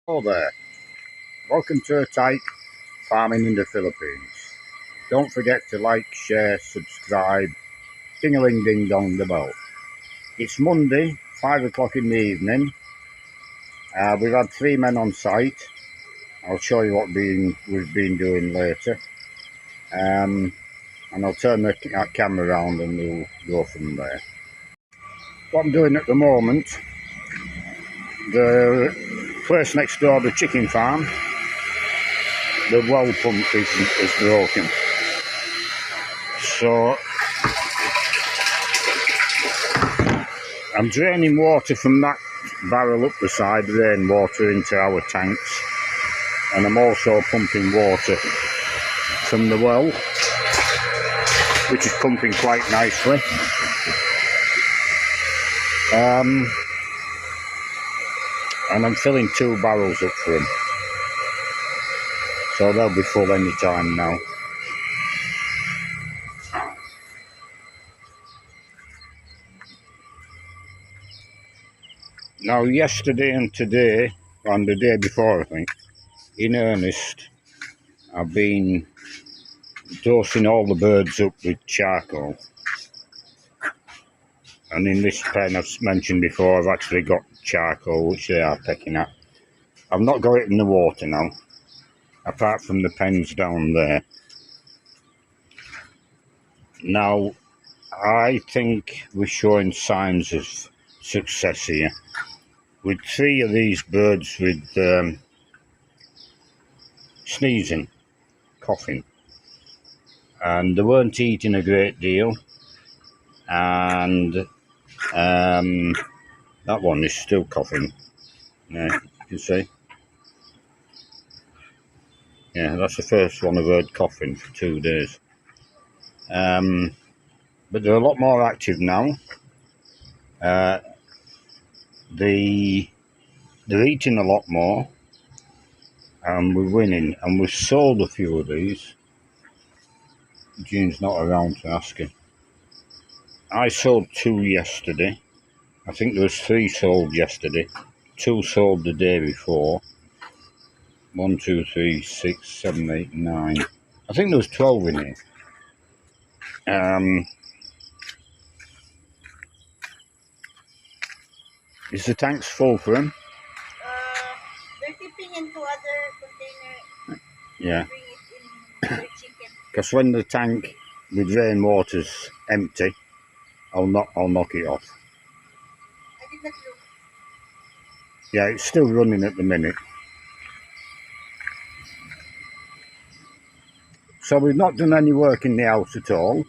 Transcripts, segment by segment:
Hello there, welcome to Tyke Farming in the Philippines. Don't forget to like, share, subscribe, ding-a-ling-ding-dong the bell. It's Monday, 5 o'clock in the evening. We've had 3 men on site. I'll show you what we've been doing later. And I'll turn the camera around and we'll go from there. What I'm doing at the moment, the place next door, the chicken farm, the well pump is broken. So I'm draining water from that barrel up the side, rainwater into our tanks, and I'm also pumping water from the well, which is pumping quite nicely. And I'm filling 2 barrels up for them, so they'll be full any time now. Now yesterday and today, and the day before I think, in earnest, I've been dosing all the birds up with charcoal. And in this pen I've mentioned before, I've actually got charcoal which they are pecking at. I've not got it in the water now, apart from the pens down there. Now I think we're showing signs of success here, with 3 of these birds with sneezing, coughing, and they weren't eating a great deal, and that one is still coughing. Yeah, you can see. Yeah, that's the first one I've heard coughing for 2 days. But they're a lot more active now. They're eating a lot more, and we're winning, and we've sold a few of these. Jean's not around to ask her. I sold 2 yesterday. I think there was 3 sold yesterday. 2 sold the day before. 1, 2, 3, 6, 7, 8, 9. I think there was 12 in here. Is the tanks full for them? They're tipping into other container. Yeah. Bring it in their chicken. Because when the tank with rainwater's empty, I'll knock it off. I did not look. Yeah, it's still running at the minute. So we've not done any work in the house at all.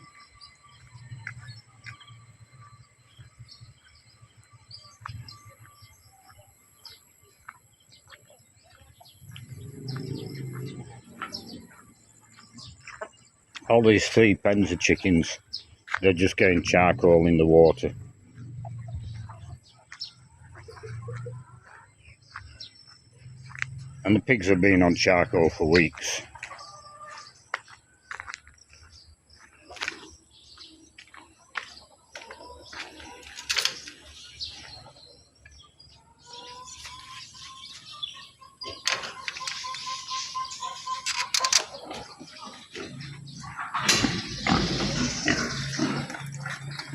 All these 3 pens of chickens, they're just getting charcoal in the water. And the pigs have been on charcoal for weeks.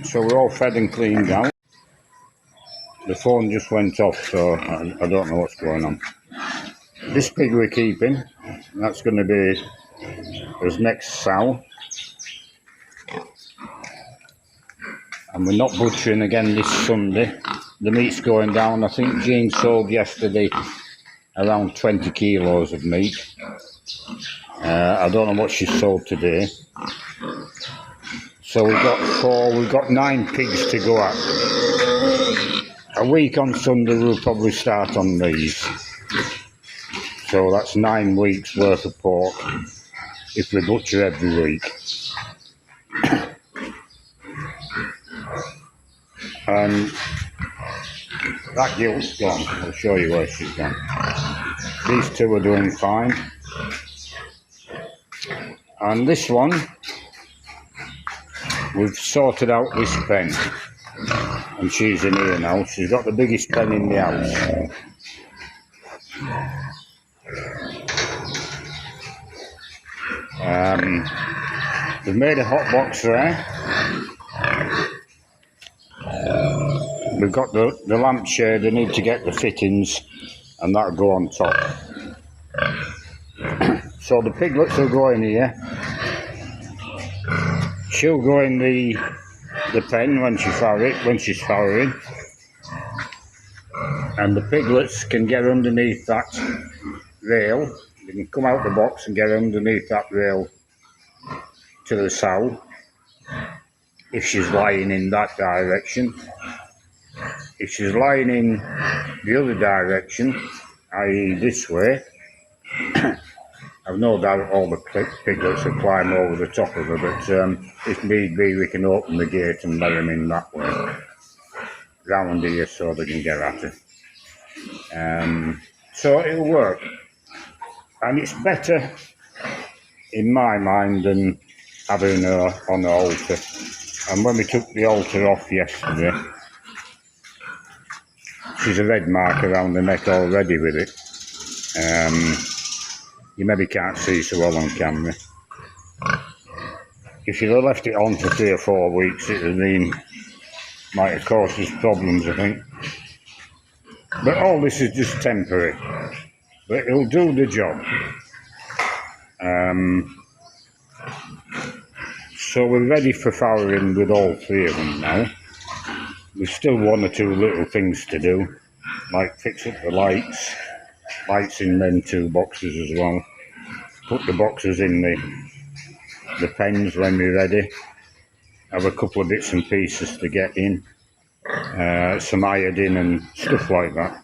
So we're all fed and cleaned out. The phone just went off, so I don't know what's going on. This pig we're keeping, that's going to be his next sow. And we're not butchering again this Sunday. The meat's going down. I think Jean sold yesterday around 20 kilos of meat. I don't know what she sold today. So we've got 9 pigs to go at. A week on Sunday we'll probably start on these. So that's 9 weeks worth of pork if we butcher every week. And that gilt's gone. I'll show you where she's gone. These 2 are doing fine. And this one, we've sorted out this pen, and she's in here now. She's got the biggest pen in the house. We've made a hot box there. We've got the lampshade. I need to get the fittings, and that'll go on top. So the piglets will go in here. She'll go in the pen when she's farrowing, and the piglets can get underneath that rail. They can come out the box and get underneath that rail to the sow if she's lying in that direction. If she's lying in the other direction, i.e. this way, I've no doubt all the piglets will climb over the top of her, but if need be, we can open the gate and let them in that way, round here, so they can get at her. So it'll work, and it's better, in my mind, than having her on the halter. And when we took the halter off yesterday, she's a red mark around the neck already with it. You maybe can't see so well on camera. If you'd have left it on for 3 or 4 weeks, it would might have caused us problems, I think. But all this is just temporary. But it'll do the job. So we're ready for farrowing with all 3 of them now. There's still 1 or 2 little things to do, like fix up the lights in them 2 boxes as well. Put the boxes in the pens when we're ready. Have a couple of bits and pieces to get in, some iodine and stuff like that.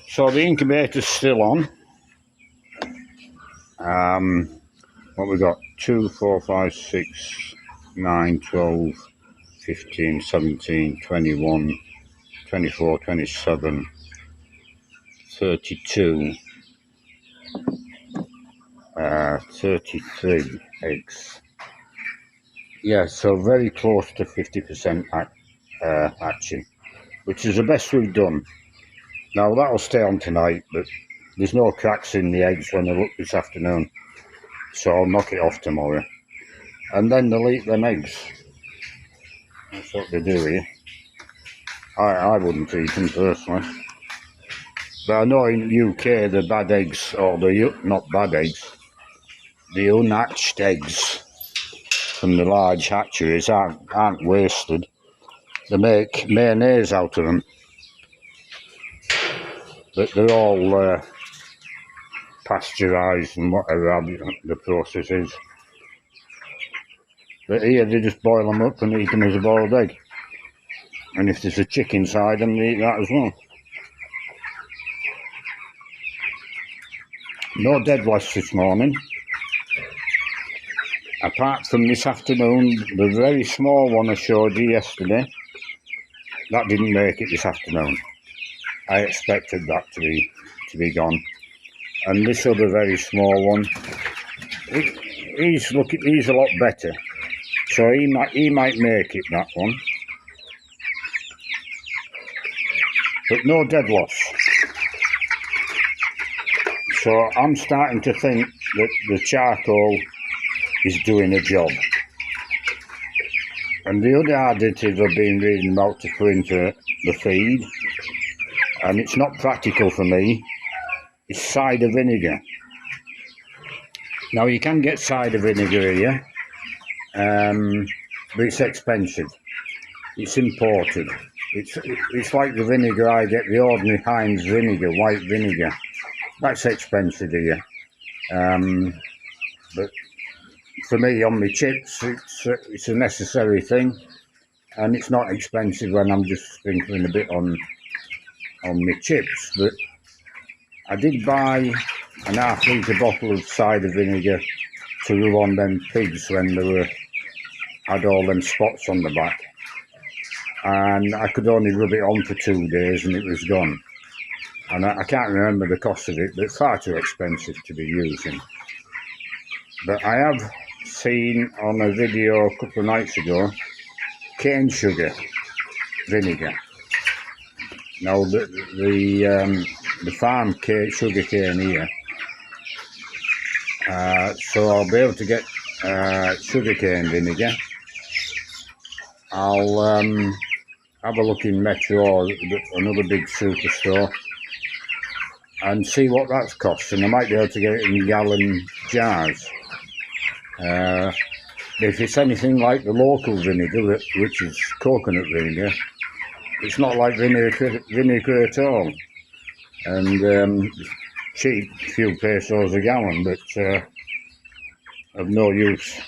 So the incubator's still on. What we got? 2, 4, 5, 6, 9, 12, 15, 17, 21, 24, 27, 32, 33 eggs. Yeah, so very close to 50% hatching, which is the best we've done. Now that'll stay on tonight, but there's no cracks in the eggs when I look this afternoon, so I'll knock it off tomorrow. And then they'll eat them eggs. That's what they do here. I wouldn't eat them personally. But I know in the UK the bad eggs, or not bad eggs, the unhatched eggs from the large hatcheries aren't wasted. They make mayonnaise out of them. But they're all pasteurised and whatever the process is. But here they just boil them up and eat them as a boiled egg. And if there's a chick inside them, they eat that as well. No dead wasps this morning. Apart from this afternoon, the very small one I showed you yesterday, that didn't make it this afternoon. I expected that to be gone. And this other very small one, he's a lot better. So he might make it, that one. But no dead wasps. So I'm starting to think that the charcoal is doing a job. And the other additive I've been reading about to put into the feed, and it's not practical for me, is cider vinegar. Now you can get cider vinegar here, but it's expensive. It's imported. It's like the vinegar I get, the ordinary Heinz vinegar, white vinegar. That's expensive here. But for me, on my chips, it's a necessary thing, and it's not expensive when I'm just sprinkling a bit on my chips. But I did buy an half-litre bottle of cider vinegar to rub on them pigs when they had all them spots on the back, and I could only rub it on for 2 days and it was gone. and I can't remember the cost of it, but it's far too expensive to be using. But I have seen on a video a couple of nights ago cane sugar vinegar. Now the farm sugar cane here, so I'll be able to get sugar cane vinegar. I'll have a look in Metro or another big superstore and see what that's costing. I might be able to get it in gallon jars. If it's anything like the local vinegar, which is coconut vinegar, it's not like vinegar at all. And cheap, a few pesos a gallon, but of no use.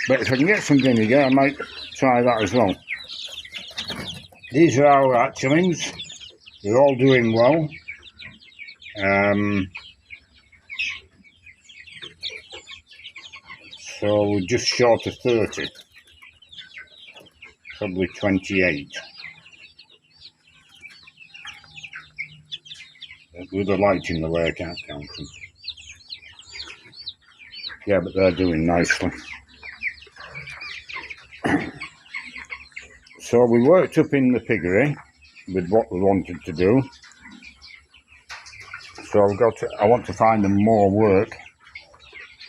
But if I can get some vinegar, I might try that as well. These are our hatchlings. They're all doing well. So we're just short of 30. Probably 28. With the light in the way, I can't count them. Yeah, but they're doing nicely. So we worked up in the piggery with what we wanted to do. So I want to find them more work.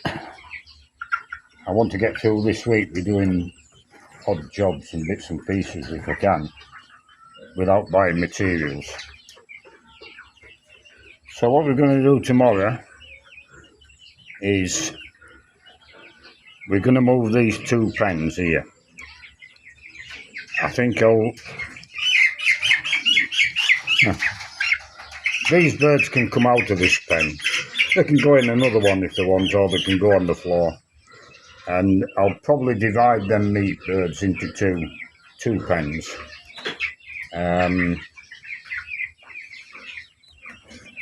I want to get through this week with doing odd jobs and bits and pieces if I can, without buying materials. So what we're going to do tomorrow is we're going to move these 2 pens here. I think these birds can come out of this pen. They can go in another one if they want, or they can go on the floor. And I'll probably divide them meat birds into two pens.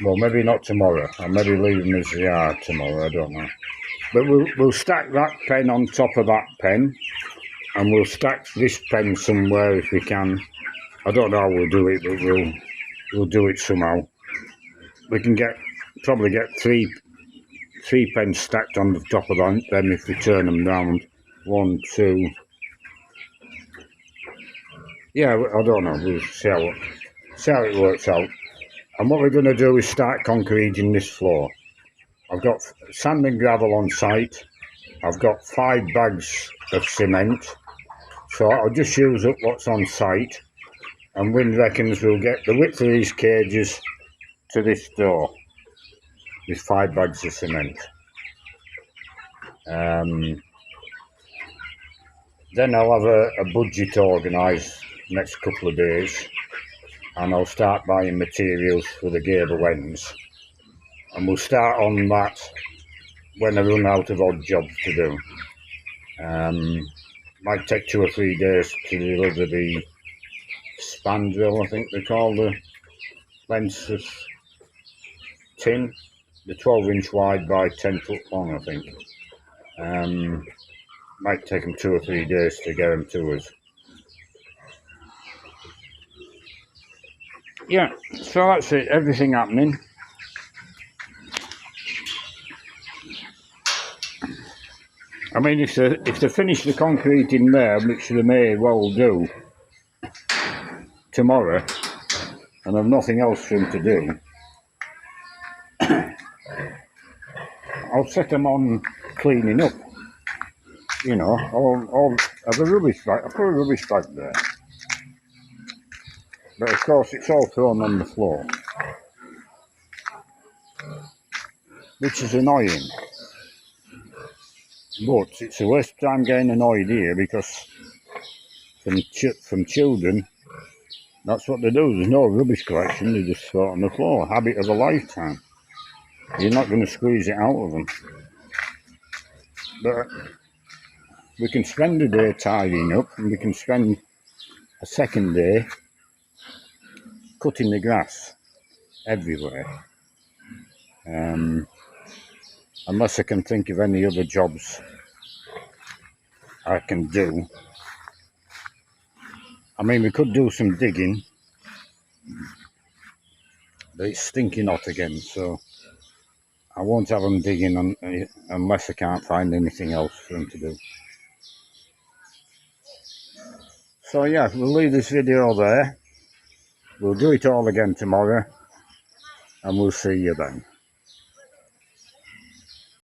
Well, maybe not tomorrow. I'll maybe leave them as they are tomorrow, I don't know. But we'll stack that pen on top of that pen, and we'll stack this pen somewhere if we can. I don't know how we'll do it, but we'll do it somehow. We can probably get three pens stacked on the top of them if we turn them round. 1, 2. Yeah, I don't know. We'll see how it works out. And what we're going to do is start concreting this floor. I've got sand and gravel on site. I've got 5 bags of cement. So I'll just use up what's on site. And Wynne reckons we'll get the width of these cages to this door with 5 bags of cement. Then I'll have a budget organised next couple of days, and I'll start buying materials for the gable ends, and we'll start on that when I run out of odd jobs to do. Might take 2 or 3 days to deliver the spandrel, I think they call the lengths of tin, the 12-inch wide by 10 foot long, I think. Might take them 2 or 3 days to get them to us. Yeah, so that's it, everything happening. I mean, if they finish the concrete in there, which they may well do tomorrow, and I've nothing else for them to do, I'll set them on cleaning up. You know, I'll have a rubbish bag. I'll put a rubbish bag there. But of course, it's all thrown on the floor, which is annoying. But it's a waste of time getting annoyed here, because from children, that's what they do. There's no rubbish collection, they just throw it on the floor. Habit of a lifetime. You're not going to squeeze it out of them. But we can spend a day tidying up, and we can spend a second day cutting the grass everywhere. Unless I can think of any other jobs I can do. I mean, we could do some digging, But it's stinking hot again, so I won't have them digging unless I can't find anything else for them to do. So yeah, we'll leave this video there. We'll do it all again tomorrow, and we'll see you then.